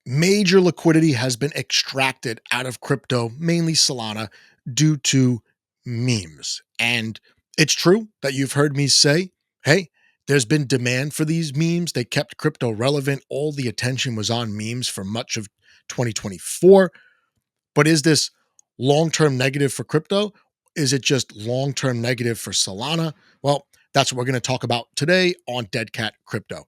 Major liquidity has been extracted out of crypto, mainly Solana, due to memes. And it's true that you've heard me say, hey, there's been demand for these memes. They kept crypto relevant. All the attention was on memes for much of 2024. But is this long-term negative for crypto? Is it just long-term negative for Solana? Well, that's what we're going to talk about today on Dead Cat Crypto.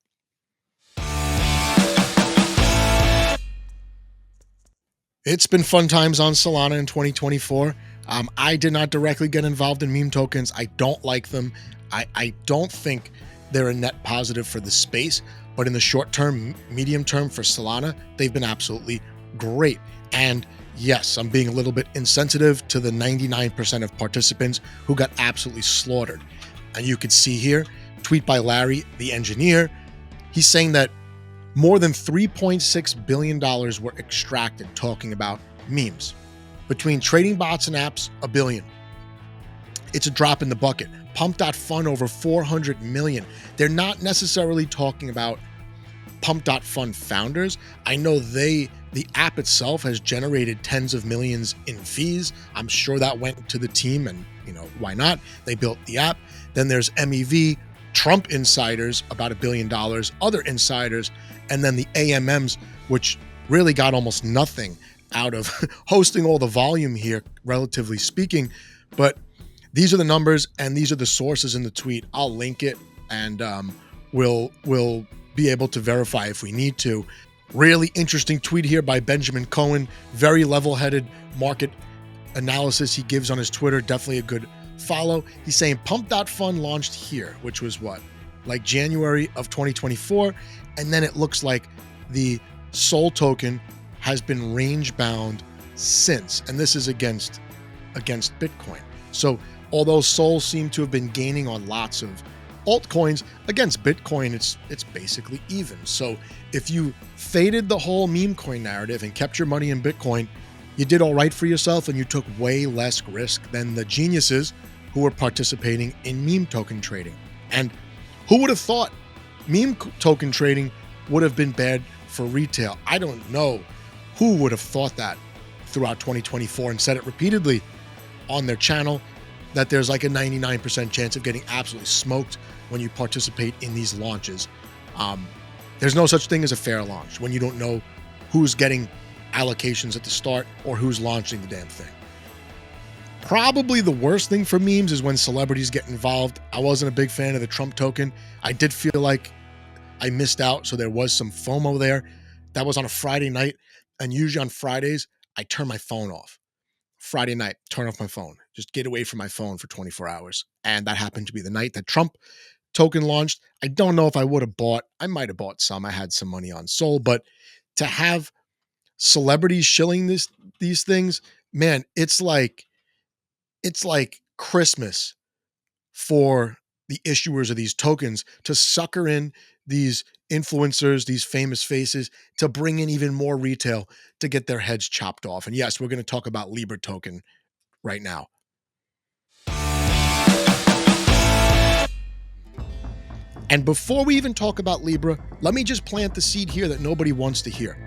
It's been fun times on Solana in 2024. I did not directly get involved in meme tokens. I don't like them. I don't think they're a net positive for the space, but in the short term, medium term for Solana, they've been absolutely great. And yes, I'm being a little bit insensitive to the 99% of participants who got absolutely slaughtered. And you could see here, tweet by Larry, the engineer. He's saying that more than $3.6 billion were extracted talking about memes. Between trading bots and apps, $1 billion. It's a drop in the bucket. Pump.fun over 400 million. They're not necessarily talking about Pump.fun founders. I know the app itself has generated tens of millions in fees. I'm sure that went to the team, and why not? They built the app. Then there's MEV, Trump insiders, about $1 billion, other insiders, and then the AMMs, which really got almost nothing out of hosting all the volume here, relatively speaking. But these are the numbers and these are the sources in the tweet. I'll link it, and we'll be able to verify if we need to. Really interesting tweet here by Benjamin Cohen. Very level-headed market analysis he gives on his Twitter. Definitely a good follow. He's saying Pump.fun launched here, which was what? Like January of 2024. And then it looks like the Sol token has been range bound since. And this is against Bitcoin. So although Sol seemed to have been gaining on lots of altcoins, against Bitcoin, it's basically even. So if you faded the whole meme coin narrative and kept your money in Bitcoin, you did all right for yourself and you took way less risk than the geniuses who were participating in meme token trading. And who would have thought meme token trading would have been bad for retail? I don't know who would have thought that throughout 2024 and said it repeatedly on their channel, that there's like a 99% chance of getting absolutely smoked when you participate in these launches. There's no such thing as a fair launch when you don't know who's getting allocations at the start or who's launching the damn thing. Probably the worst thing for memes is when celebrities get involved. I wasn't a big fan of the Trump token. I did feel like I missed out, so there was some FOMO there. That was on a Friday night, and usually on Fridays, I turn my phone off. Friday night, turn off my phone. Just get away from my phone for 24 hours. And that happened to be the night that Trump token launched. I don't know if I would have bought. I might have bought some. I had some money on Sol, but to have celebrities shilling these things, man, it's like Christmas for the issuers of these tokens to sucker in these influencers, these famous faces, to bring in even more retail to get their heads chopped off. And yes, we're going to talk about LIBRA token right now. And before we even talk about LIBRA, let me just plant the seed here that nobody wants to hear.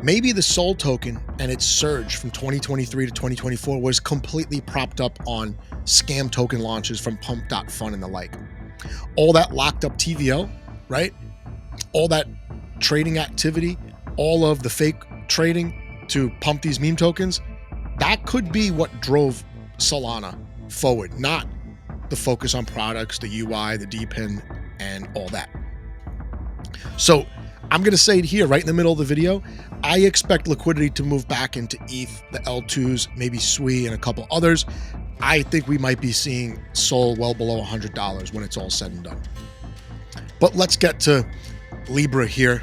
Maybe the Sol token and its surge from 2023 to 2024 was completely propped up on scam token launches from Pump.fun and the like. All that locked up TVO, right? All that trading activity, all of the fake trading to pump these meme tokens, that could be what drove Solana forward, not the focus on products, the UI, the DPIN, and all that. So I'm going to say it here right in the middle of the video. I expect liquidity to move back into ETH, the L2s, maybe SWI, and a couple others. I think we might be seeing Sol well below $100 when it's all said and done. But let's get to LIBRA here.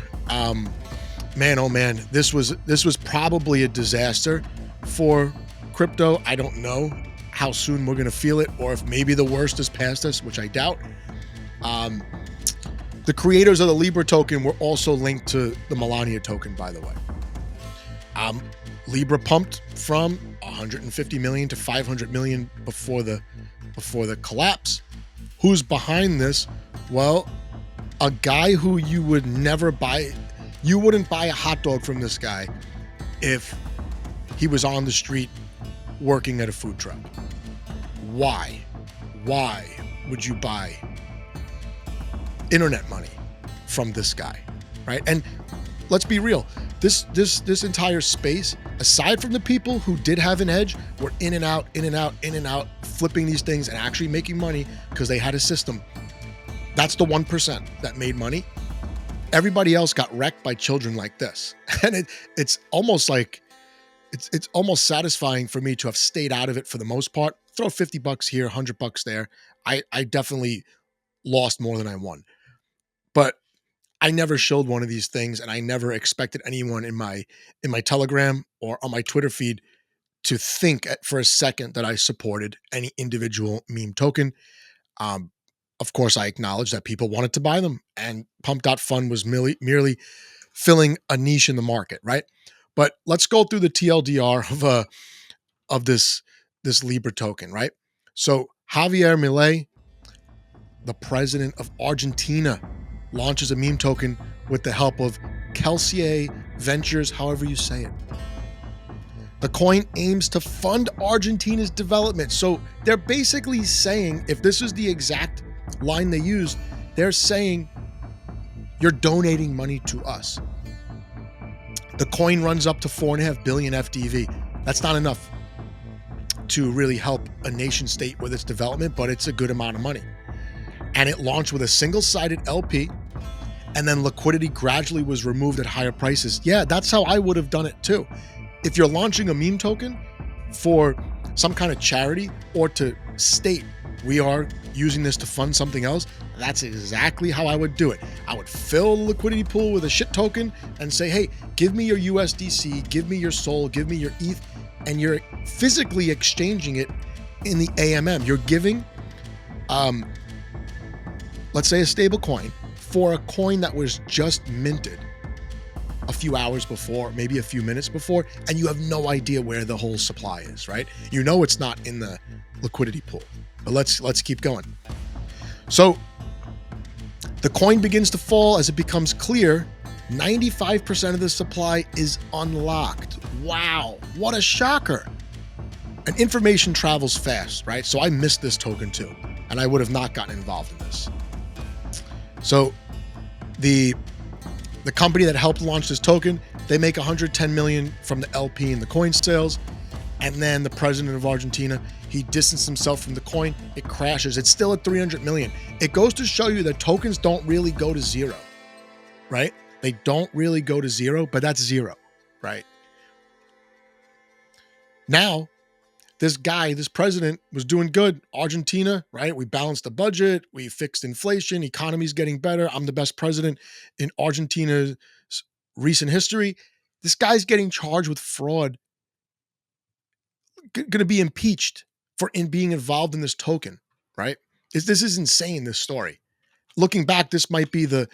Man, oh man, this was probably a disaster for crypto. I don't know how soon we're going to feel it, or if maybe the worst is past us, which I doubt. The creators of the LIBRA token were also linked to the Melania token, by the way. LIBRA pumped from 150 million to 500 million before the collapse. Who's behind this? Well, a guy who you would never buy You wouldn't buy a hot dog from this guy if he was on the street working at a food truck. Why? Why would you buy internet money from this guy, right? And let's be real. This entire space, aside from the people who did have an edge, were in and out, flipping these things and actually making money because they had a system. That's the 1% that made money. Everybody else got wrecked by children like this. And it's almost like, it's almost satisfying for me to have stayed out of it for the most part. Throw $50 here, $100 there. I definitely lost more than I won. But I never showed one of these things, and I never expected anyone in my Telegram or on my Twitter feed to think for a second that I supported any individual meme token. Of course, I acknowledge that people wanted to buy them, and Pump.Fun was merely filling a niche in the market, right? But let's go through the TLDR of this LIBRA token, right? So Javier Milei, the president of Argentina, launches a meme token with the help of Kelsier Ventures, however you say it. The coin aims to fund Argentina's development. So they're basically saying, if this is the exact line they used, they're saying, you're donating money to us. The coin runs up to 4.5 billion FDV. That's not enough to really help a nation state with its development, but it's a good amount of money. And it launched with a single-sided LP, and then liquidity gradually was removed at higher prices. Yeah, that's how I would have done it too. If you're launching a meme token for some kind of charity or to state we are using this to fund something else, that's exactly how I would do it. I would fill the liquidity pool with a shit token and say, hey, give me your USDC, give me your SOL, give me your ETH, and you're physically exchanging it in the AMM. You're giving, let's say, a stable coin for a coin that was just minted a few hours before, maybe a few minutes before, and you have no idea where the whole supply is, right? You know it's not in the liquidity pool. But let's keep going. So the coin begins to fall as it becomes clear 95% of the supply is unlocked. Wow, what a shocker. And information travels fast, right? So I missed this token too, and I would have not gotten involved in this. So the company that helped launch this token, they make 110 million from the LP and the coin sales. And then the president of Argentina, he distanced himself from the coin. It crashes. It's still at 300 million. It goes to show you that tokens don't really go to zero, right? They don't really go to zero, but that's zero, right? Now, this guy, this president was doing good. Argentina, right? We balanced the budget. We fixed inflation. Economy's getting better. I'm the best president in Argentina's recent history. This guy's getting charged with fraud, going to be impeached for being involved in this token, right? This is insane, this story. Looking back, this might be the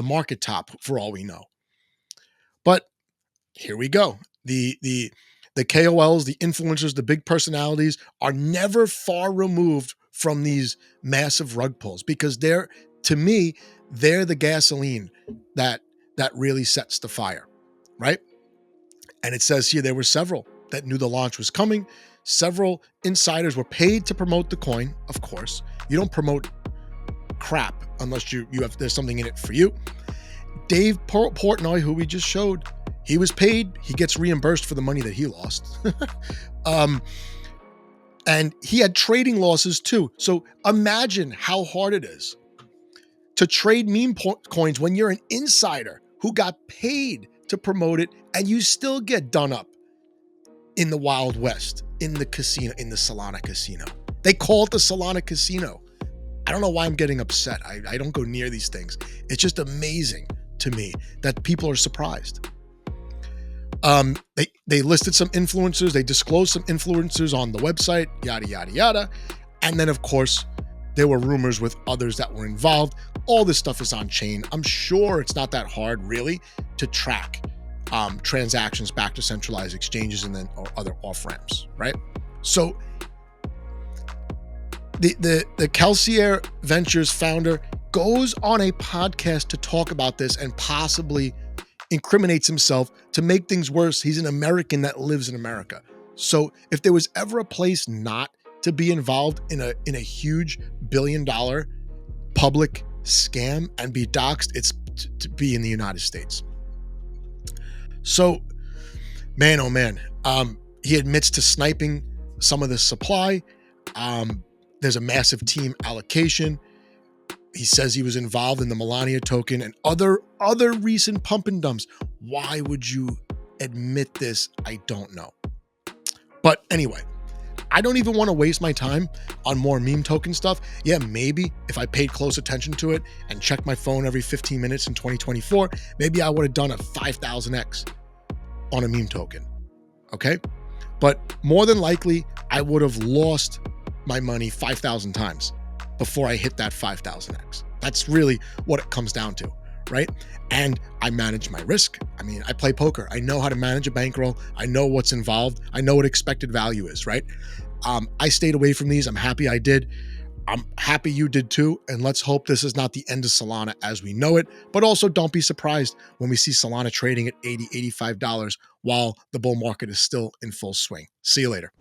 market top for all we know. But here we go. The KOLs, the influencers, the big personalities are never far removed from these massive rug pulls because to me, they're the gasoline that really sets the fire, right? And it says here there were several that knew the launch was coming. Several insiders were paid to promote the coin, of course. You don't promote crap unless there's something in it for you. Dave Portnoy, who we just showed, he was paid. He gets reimbursed for the money that he lost. And he had trading losses too. So imagine how hard it is to trade meme coins when you're an insider who got paid to promote it and you still get done up in the Wild West, in the casino, in the Solana casino. They call it the Solana casino. I don't know why I'm getting upset. I don't go near these things. It's just amazing to me that people are surprised. They listed some influencers. They disclosed some influencers on the website, yada, yada, yada. And then, of course, there were rumors with others that were involved. All this stuff is on chain. I'm sure it's not that hard, really, to track transactions back to centralized exchanges and then or other off-ramps, right? So the Kelsier Ventures founder goes on a podcast to talk about this and possibly incriminates himself to make things worse. He's an American that lives in America. So if there was ever a place not to be involved in a huge billion-dollar public scam and be doxxed, it's to be in the United States. So, man, oh man, he admits to sniping some of the supply. There's a massive team allocation. He says he was involved in the Melania token and other recent pump and dumps. Why would you admit this? I don't know. But anyway, I don't even want to waste my time on more meme token stuff. Yeah, maybe if I paid close attention to it and checked my phone every 15 minutes in 2024, maybe I would have done a 5,000x on a meme token. Okay? But more than likely, I would have lost my money 5,000 times before I hit that 5,000x. That's really what it comes down to, right? And I manage my risk. I mean, I play poker. I know how to manage a bankroll. I know what's involved. I know what expected value is, right? I stayed away from these. I'm happy I did. I'm happy you did too. And let's hope this is not the end of Solana as we know it. But also don't be surprised when we see Solana trading at $80, $85 while the bull market is still in full swing. See you later.